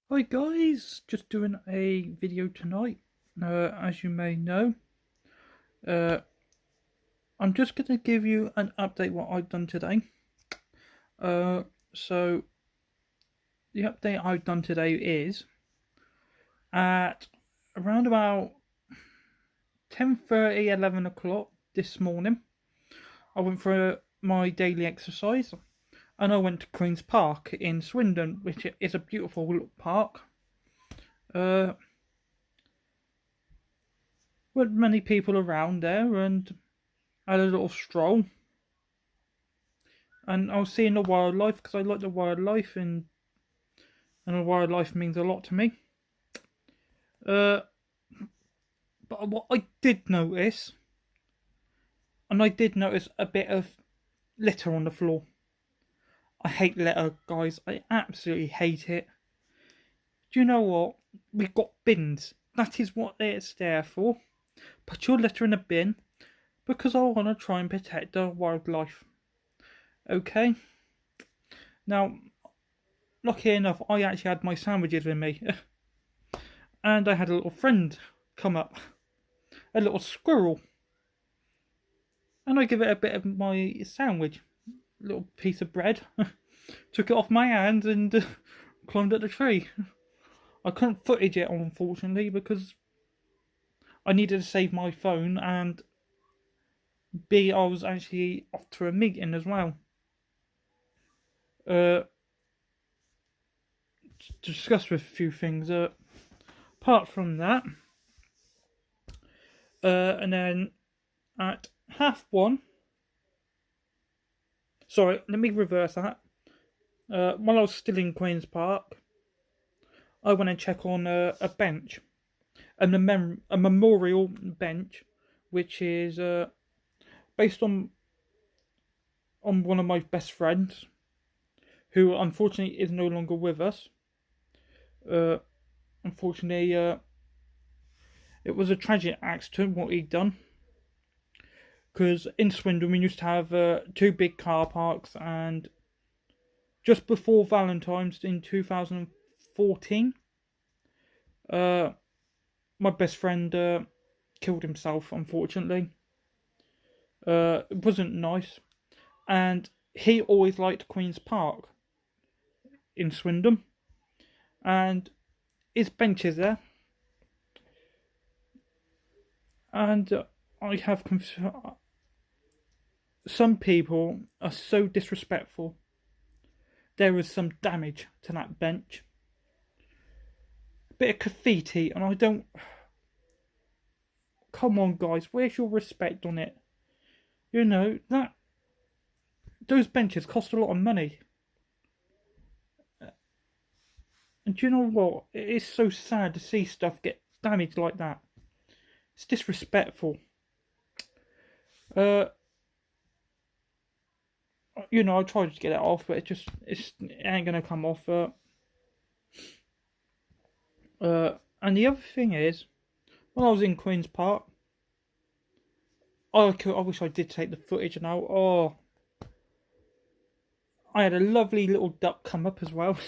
Hi guys, just doing a video tonight. As you may know, uh, I'm just going to give you an update what I've done today. So the update I've done today is at around about 10:30, 11 o'clock this morning. I went for my daily exercise and I went to Queen's Park in Swindon, which is a beautiful park. Uh, with many people around there and had a little stroll. And I was seeing the wildlife because I like the wildlife, and the wildlife means a lot to me. Uh, but what I did notice, and I did notice a bit of litter on the floor. I hate litter, guys. I absolutely hate it. Do you know what? We've got bins. That is what it's there for. Put your litter in a bin because I want to try and protect the wildlife. Okay? Now, lucky enough, I actually had my sandwiches with me. And I had a little friend come up, a little squirrel, and I give it a bit of my sandwich, a little piece of bread, took it off my hand and climbed up the tree. I couldn't footage it, unfortunately, because I needed to save my phone, and B, I was actually off to a meeting as well. To discuss with a few things. Apart from that, and then at 1:30. Sorry, let me reverse that. While I was still in Queen's Park, I went and checked on a bench, a memorial bench, which is based on one of my best friends, who unfortunately is no longer with us. Unfortunately, it was a tragic accident what he'd done. Because in Swindon we used to have two big car parks, and just before Valentine's in 2014, my best friend killed himself, unfortunately. It wasn't nice. And he always liked Queen's Park in Swindon. And his bench is there. And I have some people are so disrespectful. There is some damage to that bench. A bit of graffiti, and I don't. Come on, guys, where's your respect on it? You know that those benches cost a lot of money. And do you know what? It is so sad to see stuff get damaged like that. It's disrespectful. Uh, you know, I tried to get it off, but it ain't gonna come off. And the other thing is, when I was in Queen's Park, I wish I did take the footage now. Oh, I had a lovely little duck come up as well,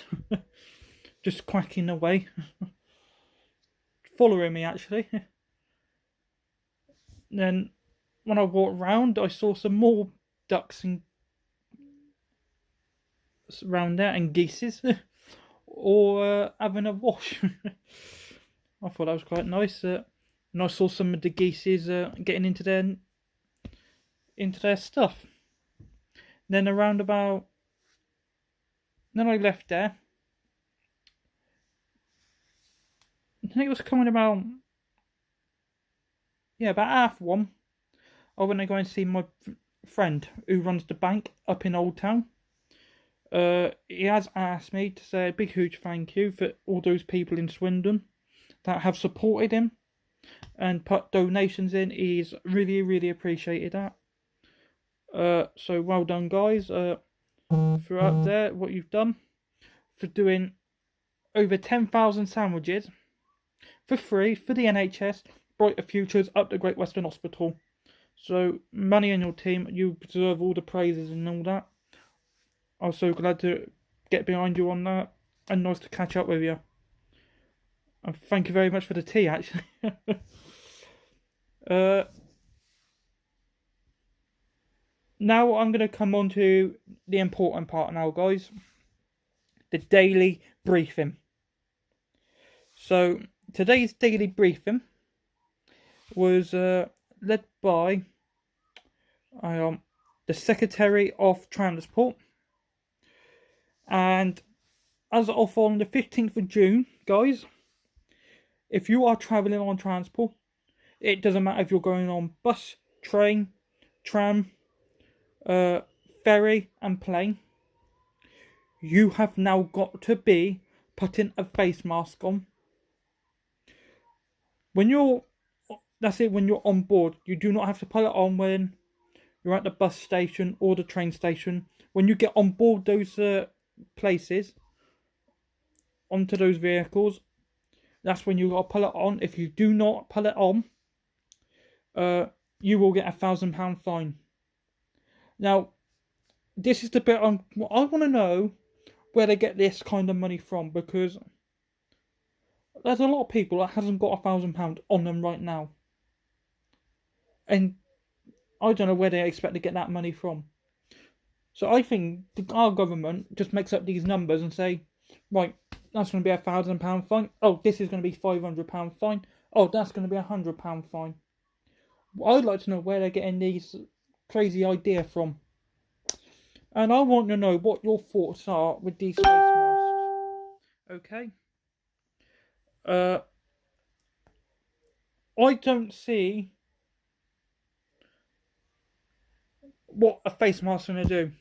just quacking away, following me actually. Then when I walked round, I saw some more ducks and around there and geeses, or having a wash. I thought that was quite nice. And I saw some of the geeses getting into their stuff. Then around about, then I left there. I think it was coming about, yeah, about 1:30. I went to go and see my friend who runs the bank up in Old Town. He has asked me to say a big huge thank you for all those people in Swindon that have supported him and put donations in. He's really appreciated that. So well done, guys. Throughout there, what you've done for doing over 10,000 sandwiches for free for the NHS, Brighter Futures up the Great Western Hospital. So, Manni and your team, you deserve all the praises and all that. I'm so glad to get behind you on that, and nice to catch up with you. And thank you very much for the tea, actually. uh, Now I'm going to come on to the important part now, guys. The daily briefing. So today's daily briefing was led by the Secretary of Transport, and as of on the 15th of June, guys, if you are travelling on transport, it doesn't matter if you're going on bus, train, tram, ferry and plane, you have now got to be putting a face mask on. When you're on board, you do not have to put it on when you're at the bus station or the train station. When you get on board those places, onto those vehicles, that's when you got to pull it on. If you do not pull it on, you will get £1,000 fine. Now, this is the bit I want to know where they get this kind of money from, because there's a lot of people that hasn't got £1,000 on them right now, and I don't know where they expect to get that money from. So I think our government just makes up these numbers and say, right, that's going to be £1,000 fine. Oh, this is going to be £500 fine. Oh, that's going to be £100 fine. I'd like to know where they're getting these crazy idea from. And I want to know what your thoughts are with these face masks. Okay? I don't see what a face mask is going to do.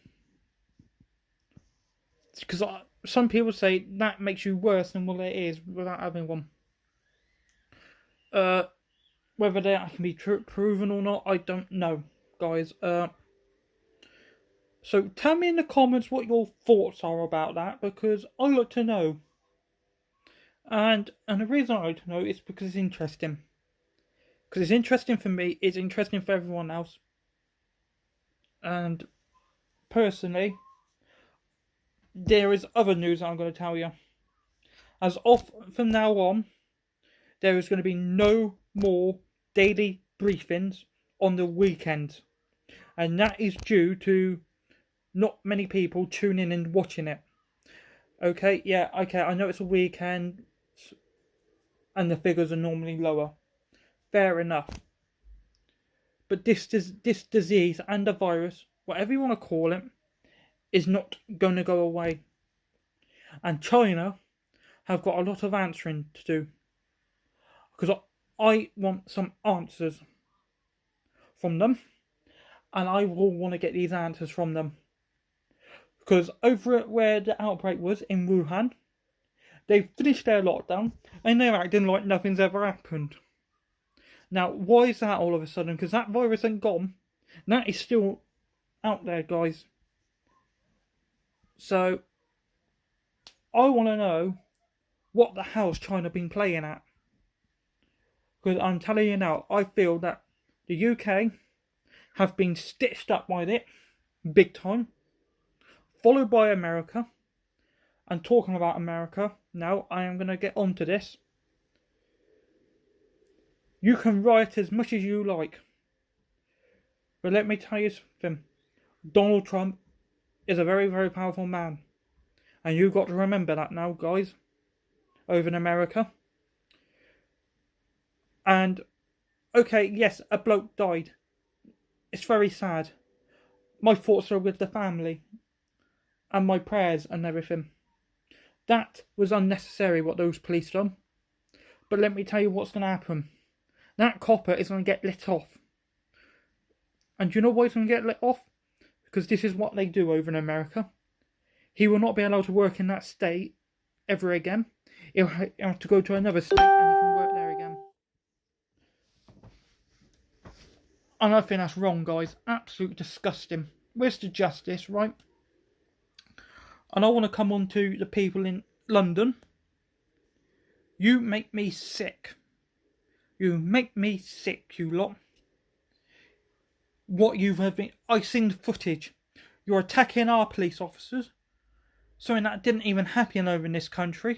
Because some people say that makes you worse than what it is without having one. Whether that can be proven or not, I don't know, guys. So tell me in the comments what your thoughts are about that, because I like to know. And the reason I like to know is because it's interesting. Because it's interesting for me, it's interesting for everyone else. And personally, there is other news I'm going to tell you. As of from now on, there is going to be no more daily briefings on the weekend. And that is due to not many people tuning in and watching it. Okay, yeah, okay, I know it's a weekend and the figures are normally lower. Fair enough. But this disease and the virus, whatever you want to call it, is not going to go away. And China have got a lot of answering to do. Because I want some answers from them. And I will want to get these answers from them. Because over at where the outbreak was, in Wuhan, they've finished their lockdown and they're acting like nothing's ever happened. Now, why is that all of a sudden? Because that virus ain't gone. That is still out there, guys. So, I want to know what the hell's China been playing at. Because I'm telling you now, I feel that the UK have been stitched up by it, big time. Followed by America. And talking about America, now I am going to get onto this. You can riot as much as you like. But let me tell you something. Donald Trump is a very, very powerful man. And you've got to remember that now, guys. Over in America. And, okay, yes, a bloke died. It's very sad. My thoughts are with the family. And my prayers and everything. That was unnecessary what those police done. But let me tell you what's going to happen. That copper is going to get lit off. And do you know why he's going to get lit off? Because this is what they do over in America. He will not be allowed to work in that state ever again. He'll have to go to another state and he can work there again. And I think that's wrong, guys. Absolutely disgusting. Where's the justice, right? And I want to come on to the people in London. You make me sick. You make me sick, you lot. What you have been... I've seen the footage. You're attacking our police officers. Something that didn't even happen over in this country.